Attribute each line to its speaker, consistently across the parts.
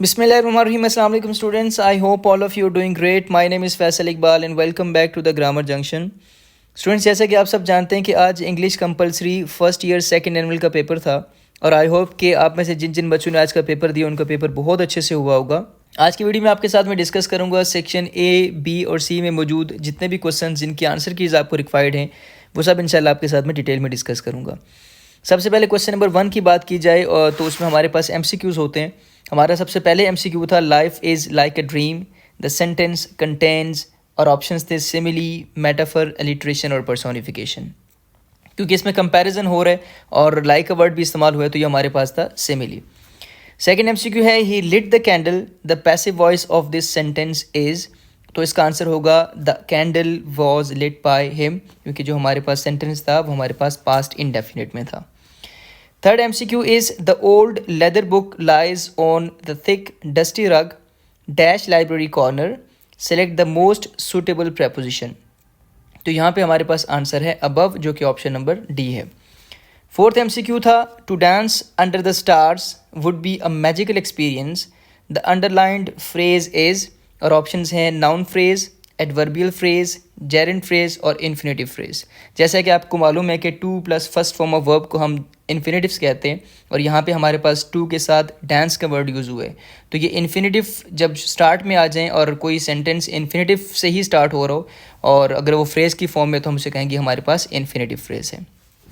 Speaker 1: Bismillahirrahmanirrahim. Assalamu alaikum students. I hope all of you are doing great. My name is Faisal Iqbal and welcome back to the Grammar Junction. Students, जैसा कि आप सब जानते हैं कि आज English compulsory first year second annual का paper था और आई होप कि आप में से जिन जिन बच्चों ने आज का पेपर दिया उनका पेपर बहुत अच्छे से हुआ होगा। आज की वीडियो में आपके साथ मैं डिस्कस करूंगा सेक्शन ए, बी और सी में मौजूद जितने भी क्वेश्चन जिनकी आंसर कीज़ आपको रिक्वायर्ड हैं वो सब इंशाल्लाह आपके साथ मैं डिटेल में डिस्कस करूँगा। सबसे पहले क्वेश्चन नंबर 1 की बात की जाए तो उसमें हमारे पास MCQs होते हैं। हमारा सबसे पहले MCQ था life is like a dream, the sentence contains, और ऑप्शंस थे सिमिली, मेटाफर, एलिट्रेशन और पर्सोनिफिकेशन। क्योंकि इसमें कंपैरिजन हो रहा है और लाइक का वर्ड भी इस्तेमाल हुआ है तो ये हमारे पास था सिमिली। सेकेंड MCQ है ही lit the candle, the passive voice of this sentence is, तो इसका आंसर होगा the candle was lit by him, क्योंकि जो हमारे पास सेंटेंस था वो हमारे पास पास्ट इंडेफिनिट में था। Third MCQ is the old leather book lies on the thick dusty rug dash library corner, select the most suitable preposition. तो यहाँ पे हमारे पास आंसर है अबव, जो कि ऑप्शन नंबर डी है। फोर्थ MCQ था to dance under the stars would be a magical experience, the underlined phrase is, और ऑप्शंस हैं noun phrase, adverbial phrase, gerund phrase और इन्फिनेटिव फ्रेज। जैसा कि आपको मालूम है कि to plus first form of verb को हम इन्फिनेटिव्स कहते हैं और यहाँ पे हमारे पास टू के साथ डांस का वर्ड यूज़ हुआ है। तो ये इन्फिनेटिव जब स्टार्ट में आ जाएं और कोई सेंटेंस इन्फिनेटिव से ही स्टार्ट हो रहा हो और अगर वो फ्रेज़ की फॉर्म में तो हम उसे कहेंगे हमारे पास इन्फिनेटिव फ्रेज है।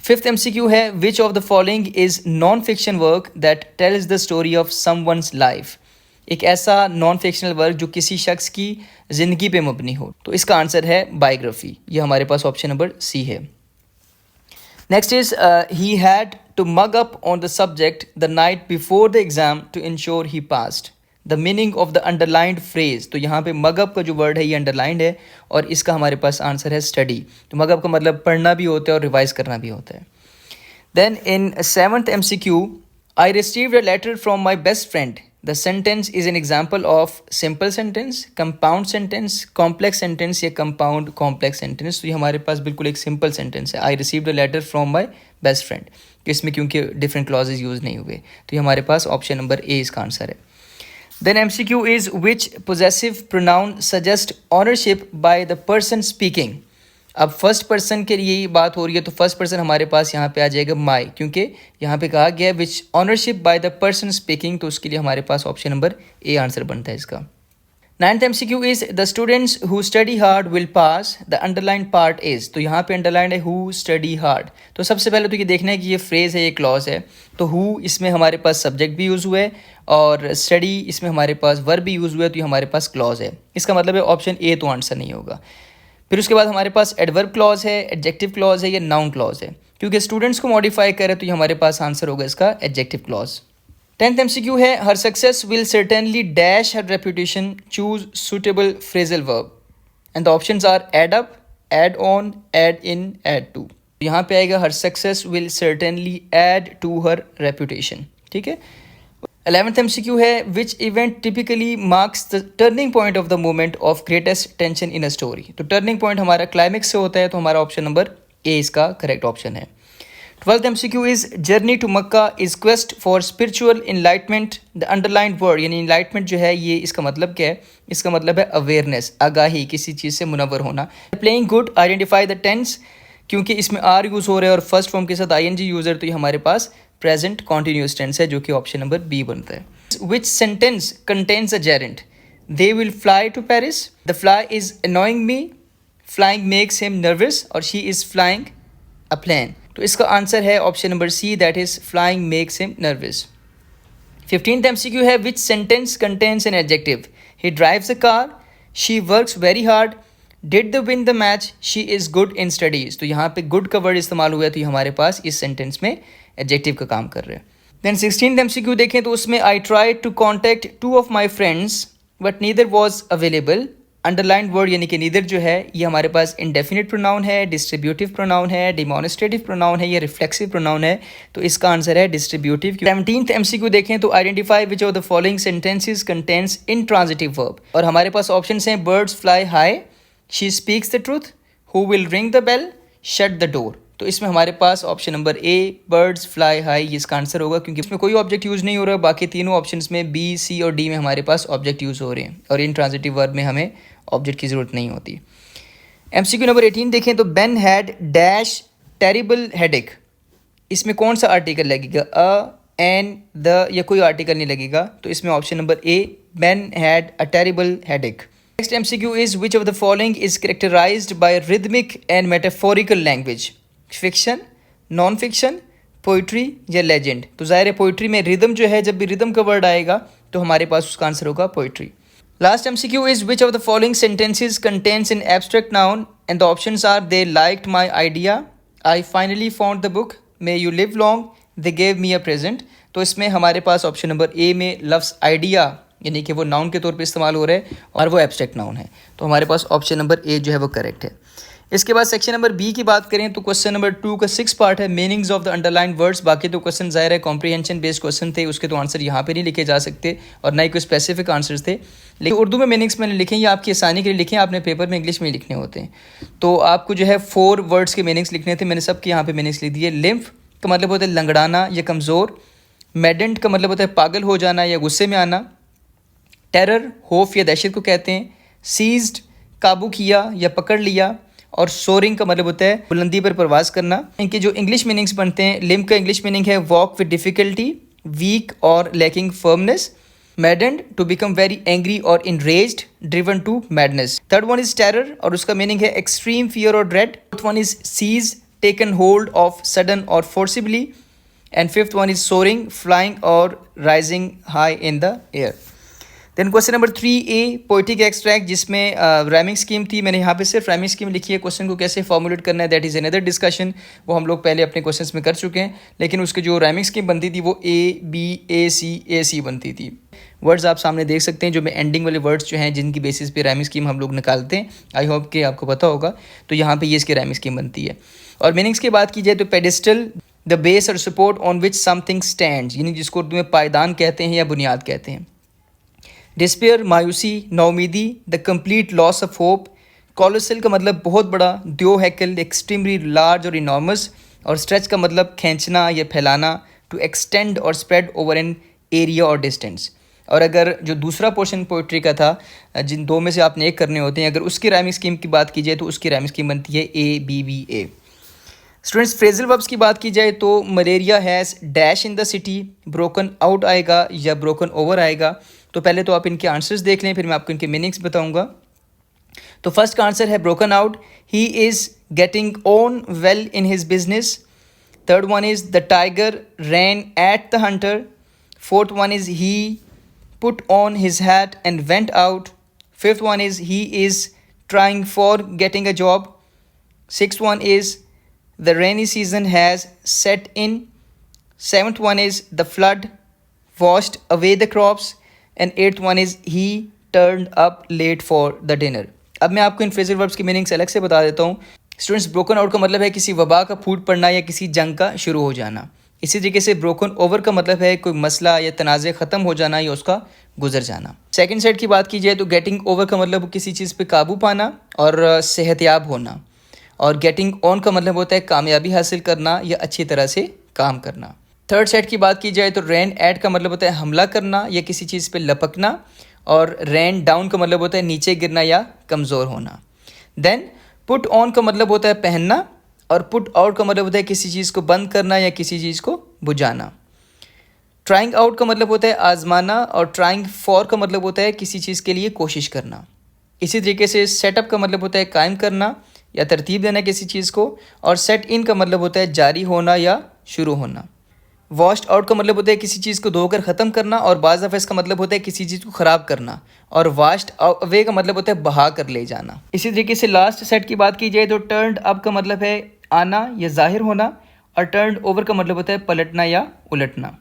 Speaker 1: फिफ्थ MCQ है विच of the following is non fiction work that tells the story of someone's life, एक ऐसा नॉन फिक्शनल वर्क जो किसी शख्स की ज़िंदगी पे मबनी हो। तो इसका आंसर है बायोग्राफी, ये हमारे पास ऑप्शन नंबर सी है। Next is he had to mug up on the subject the night before the exam to ensure he passed, the meaning of the underlined phrase. तो यहाँ पे मग अप का जो word है ये underlined है और इसका हमारे पास आंसर है स्टडी। तो मग अप का मतलब पढ़ना भी होता है और रिवाइज करना भी होता है। Then in seventh MCQ I received a letter from my best friend. The sentence is an example of simple sentence, compound sentence, complex sentence या compound complex sentence। तो ये हमारे पास बिल्कुल एक simple sentence है। I received a letter from my best friend। तो इसमें क्योंकि different clauses use नहीं हुए तो ये हमारे पास option number A इसका आंसर है। Then MCQ is which possessive pronoun suggest ownership by the person speaking। अब फर्स्ट पर्सन के लिए बात हो रही है तो फर्स्ट पर्सन हमारे पास यहाँ पे आ जाएगा माई, क्योंकि यहाँ पे कहा गया which ownership by the person speaking, तो उसके लिए हमारे पास ऑप्शन नंबर ए आंसर बनता है इसका। Ninth MCQ is the students who study hard will pass, the underline part is, तो यहाँ पे अंडरलाइन है हु स्टडी हार्ड। तो सबसे पहले तो ये देखना है कि ये फ्रेज है, ये क्लॉज है। तो हु इसमें हमारे पास सब्जेक्ट भी यूज़ हुआ है और स्टडी इसमें हमारे पास वर्ब भी यूज़ हुआ है, तो ये हमारे पास क्लॉज है। इसका मतलब है ऑप्शन ए तो आंसर नहीं होगा। फिर उसके बाद हमारे पास एडवर्ब क्लॉज है, एडजेक्टिव क्लॉज है या नाउन क्लॉज है। क्योंकि स्टूडेंट्स को मॉडिफाई करे तो ये हमारे पास आंसर होगा इसका एडजेक्टिव क्लॉज। 10th MCQ है her success will certainly dash her reputation, choose suitable phrasal verb, and the options are add up, add on, add in, add to. यहाँ पे आएगा her success will certainly add to her reputation. ठीक है। 11th MCQ है which event typically marks the turning point of the moment of greatest tension in a story. तो turning point हमारा climax से होता है तो हमारा ऑप्शन नंबर ए इसका करेक्ट ऑप्शन है। 12th MCQ is journey to Mecca is quest for spiritual enlightenment, the underlined word यानी इनलाइटमेंट जो है ये इसका मतलब क्या है, इसका मतलब है अवेयरनेस, आगाही, किसी चीज़ से मुनव्वर होना। Playing good identify the tense, क्योंकि इसमें आर यूज़ हो रहा है और फर्स्ट फॉर्म के साथ ING यूज़र, तो ये हमारे पास प्रेजेंट कॉन्टिन्यूस टेंस है जो कि ऑप्शन नंबर बी बनता है। Which sentence contains a gerund, they will fly to Paris, the fly is annoying me, flying makes him nervous, और she is flying a plane. तो इसका आंसर है option number C, that is flying makes him nervous. 15th MCQ है which sentence contains an adjective, he drives a car, she works very hard, did the win the match, she is good in studies. तो यहाँ पे good का word इस्तेमाल हुआ है तो ये हमारे पास इस सेंटेंस में एडजेक्टिव का काम कर रहे हैं। देन 16th MCQ देखें तो उसमें I try to contact two of my friends but neither was available, underlined word यानी कि नीदर जो है ये हमारे पास इंडेफिनिट प्रोनाउन है, डिस्ट्रीब्यूटिव प्रोनाउन है, डिमॉन्स्ट्रेटिव प्रोनाउन है, ये रिफ्लेक्सिव प्रोनाउन है, तो इसका आंसर है डिस्ट्रीब्यूटिव। 17th MCQ देखें तो identify which of the following sentences contains intransitive verb, और हमारे पास ऑप्शंस हैं birds fly high, she speaks the truth, who will ring the bell, shut the door. तो इसमें हमारे पास option number A birds fly high ये इसका आंसर होगा, क्योंकि इसमें कोई ऑब्जेक्ट यूज़ नहीं हो रहा है। बाकी तीनों ऑप्शंस में बी, सी और डी में हमारे पास ऑब्जेक्ट यूज़ हो रहे हैं, और इन ट्रांजिटिव वर्ब में हमें ऑब्जेक्ट की ज़रूरत नहीं होती। MCQ नंबर 18 देखें तो Ben had dash terrible headache, इसमें कौन सा आर्टिकल लगेगा? एन, द या कोई आर्टिकल नहीं लगेगा, तो इसमें option number A Ben had a terrible headache. Next MCQ is which of the following is characterised by rhythmic and metaphorical language? Fiction, non fiction, poetry या लेजेंड? तो ज़ाहिर है पोइट्री में रिदम जो है, जब भी रिदम का वर्ड आएगा तो हमारे पास उसका आंसर होगा poetry. Last MCQ is which of the following sentences contains in abstract noun and the options are they liked my idea, I finally found the book, may you live long, they gave me a present. तो इसमें हमारे पास option number ए में लफ्ज़ idea यानी कि वो noun के तौर पे इस्तेमाल हो रहा है और वो एब्स्ट्रैक्ट नाउन है, तो हमारे पास ऑप्शन नंबर ए जो है वो करेक्ट है। इसके बाद सेक्शन नंबर बी की बात करें तो क्वेश्चन नंबर 2 का 6 पार्ट है meanings of the underline words. बाकी तो क्वेश्चन ज़ाहिर है कॉम्प्रीहेंशन बेस्ड क्वेश्चन थे, उसके तो आंसर यहाँ पे नहीं लिखे जा सकते और ना ही कोई स्पेसिफिक आंसर्स थे, लेकिन उर्दू में मीनिंग्स मैंने लिखे, ये आपकी आसानी के लिए लिखे, आपने पेपर में इंग्लिश में लिखने होते हैं। तो आपको जो है 4 वर्ड्स के मीनिंग्स लिखने थे, मैंने सबके यहाँ पे मीनिंग्स लिख दिए। लिम्फ का मतलब होता है लंगड़ाना या कमज़ोर, मेडेंट का मतलब होता है पागल हो जाना या गुस्से में आना, टेरर खौफ या दहशत को कहते हैं, सीज्ड काबू किया या पकड़ लिया, और सोरिंग का मतलब होता है बुलंदी पर प्रवास करना। इनके जो इंग्लिश मीनिंग्स बनते हैं, लिम्फ का इंग्लिश मीनिंग है वॉक विद डिफ़िकल्टी, वीक और lacking firmness, maddened to become very angry और enraged, driven to madness. Third one is terror और उसका मीनिंग है एक्सट्रीम फियर और dread. Fourth one is seize taken hold of sudden और forcibly, and fifth one is soaring flying और rising high in the air. Then question number 3A poetic extract, जिसमें rhyming scheme थी, मैंने यहाँ पे सिर्फ rhyming scheme लिखी है। क्वेश्चन को कैसे फॉर्मुलेट करना है दैट इज़ अनदर डिस्कशन, वो हम लोग पहले अपने क्वेश्चंस में कर चुके हैं, लेकिन उसकी जो राइमिंग स्कीम बनती थी वो ABAC बनती थी। वर्ड्स आप सामने देख सकते हैं, जो मैं एंडिंग वाले वर्ड्स जो हैं जिनकी बेसिस पे राइमिंग स्कीम हम लोग निकालते हैं, आई होप कि आपको पता होगा। तो यहाँ पे ये इसकी राइमिंग स्कीम बनती है। और मीनिंग्स की बात की जाए तो पेडिस्टल द बेस और support on which something stands, यानी जिसको उर्दू में पायदान कहते हैं या बुनियाद कहते हैं। डिस्पेयर मायूसी, नाउमीदी, the complete loss of hope. Colossal का मतलब बहुत बड़ा, द्यो हैकल एक्सट्रीमली लार्ज और इनॉर्मस, और स्ट्रेच का मतलब खींचना या फैलाना, टू एक्सटेंड और स्प्रेड ओवर एन एरिया और डिस्टेंस। और अगर जो दूसरा पोर्शन पोइट्री का था, जिन दो में से आपने एक करने होते हैं, अगर उसकी राइमिंग स्कीम की बात की जाए तो उसकी राइमिंग स्कीम बनती है ABBA। स्टूडेंट्स फ्रेजल वर्ब्स की बात की जाए तो malaria has dash in the city, broken out आएगा या ब्रोकन ओवर आएगा। तो पहले तो आप इनके आंसर्स देख लें, फिर मैं आपको इनके मीनिंग्स बताऊंगा। तो फर्स्ट का आंसर है broken out, he is getting on well in his business. Third one is the tiger ran at the hunter. Fourth one is he put on his hat and went out. Fifth one is he is trying for getting a job. Sixth one is the rainy season has set in. Seventh one is the flood washed away the crops. And eighth one is he turned up late for the dinner. अब मैं आपको इन phrasal verbs की meanings अलग से बता देता हूँ। Students broken out का मतलब है किसी वबा का फूट पड़ना या किसी जंग का शुरू हो जाना। इसी तरीके से ब्रोकन ओवर का मतलब है कोई मसला या तनाज़े ख़त्म हो जाना या उसका गुजर जाना। सेकंड साइड की बात की जाए तो गेटिंग ओवर का मतलब किसी चीज़ पे काबू पाना और सेहतयाब होना, और गेटिंग ऑन का मतलब होता है कामयाबी हासिल करना या अच्छी तरह से काम करना। थर्ड सेट की बात की जाए तो रैन एट का मतलब होता है हमला करना या किसी चीज़ पे लपकना, और रैन डाउन का मतलब होता है नीचे गिरना या कमज़ोर होना। देन पुट ऑन का मतलब होता है पहनना, और पुट आउट का मतलब होता है किसी चीज़ को बंद करना या किसी चीज़ को बुझाना। ट्राइंग आउट का मतलब होता है आजमाना, और ट्राइंग फॉर का मतलब होता है किसी चीज़ के लिए कोशिश करना। इसी तरीके से सेटअप का मतलब होता है कायम करना या तरतीब देना किसी चीज़ को, और सेट इन का मतलब होता है जारी होना या शुरू होना। वॉश्ड आउट का मतलब होता है किसी चीज़ को धोकर ख़त्म करना, और बाज़ दफ़ा इसका मतलब होता है किसी चीज़ को ख़राब करना, और वाश्ड अवे का मतलब होता है बहा कर ले जाना। इसी तरीके से लास्ट सेट की बात की जाए तो टर्न्ड अप का मतलब है आना या ज़ाहिर होना, और टर्न्ड ओवर का मतलब होता है पलटना या उलटना।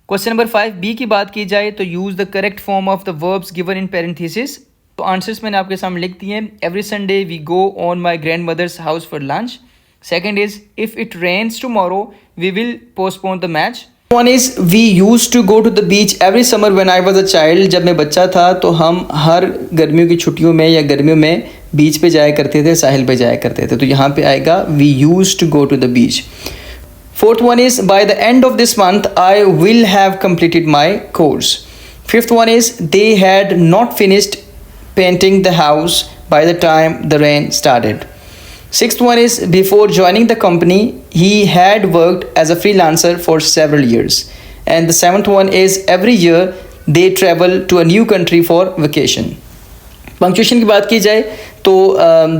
Speaker 1: क्वेश्चन नंबर 5B की बात की जाए तो use the correct form of the verbs given in parenthesis. तो आंसर्स मैंने आपके सामने लिख दिए हैं। Every Sunday we go on my grandmother's house for lunch. Second is if it rains tomorrow we will postpone the match. One is we use to go to the beach every summer when I was a child. जब मैं बच्चा था तो हम हर गर्मियों की छुट्टियों में या गर्मियों में बीच पे जाया करते थे, साहिल पे जाया करते थे। तो यहाँ पे आएगा we use to go to the beach. Fourth one is by the end of this month I will have completed my course. Fifth one is they had not finished painting the house by the time the rain started. Sixth one is before joining the company, he had worked as a freelancer for several years. And the seventh one is every year they travel to a new country for vacation. Punctuation की बात की जाए तो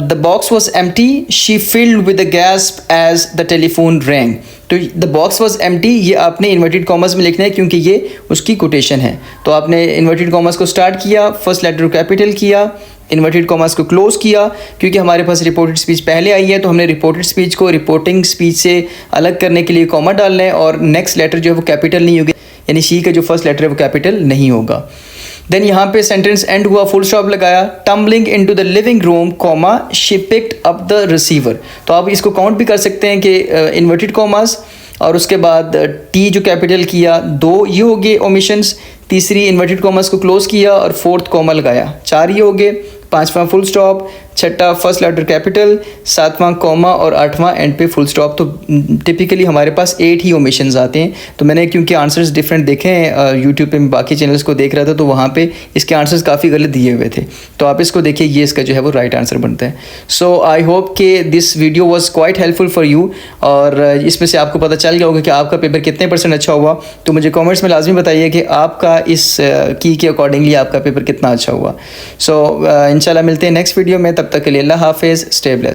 Speaker 1: the box was empty, she filled with a gasp as the telephone rang. तो the box was empty ये आपने inverted commas में लिखना है क्योंकि ये उसकी कोटेशन है। तो आपने इन्वर्टेड कॉमर्स को स्टार्ट किया, फर्स्ट लेटर को कैपिटल किया, इन्वर्टेड कॉमर्स को क्लोज किया। क्योंकि हमारे पास रिपोर्टेड स्पीच पहले आई है तो हमने रिपोर्टेड स्पीच को रिपोर्टिंग स्पीच से अलग करने के लिए कॉमा डालना है और नेक्स्ट लेटर जो है वो कैपिटल नहीं होगी, यानी शी का जो फर्स्ट लेटर है वो कैपिटल नहीं होगा। देन यहाँ पे सेंटेंस एंड हुआ, फुल स्टॉप लगाया, tumbling into the living room comma she picked up the receiver. तो आप इसको काउंट भी कर सकते हैं कि इन्वर्टेड कॉमर्स और उसके बाद टी जो कैपिटल किया, दो ये हो गए ओमिशंस, तीसरी इन्वर्टेड कॉमर्स को क्लोज किया और फोर्थ कॉमा लगाया, चार ये हो गए, पांचवा फुल स्टॉप, छठा फर्स्ट लेटर कैपिटल, सातवां कॉमा और आठवां एंड पे फुल स्टॉप। तो टिपिकली हमारे पास 8 ही ओमिशंस आते हैं। तो मैंने क्योंकि आंसर्स डिफरेंट देखे हैं यूट्यूब पे, बाकी चैनल्स को देख रहा था तो वहाँ पे इसके आंसर्स काफ़ी गलत दिए हुए थे। तो आप इसको देखिए, ये इसका जो है वो राइट आंसर बनता है। सो आई होप कि this video was quite helpful for you और इसमें से आपको पता चल गया होगा कि आपका पेपर कितने % अच्छा हुआ। तो मुझे कॉमेंट्स में लाजमी बताइए कि आपका इस की के अकॉर्डिंगली आपका पेपर कितना अच्छा हुआ। सो इंशाल्लाह मिलते हैं नेक्स्ट वीडियो में, तब तक के लिए अल्लाह हाफिज़, स्टे ब्लेस्ड।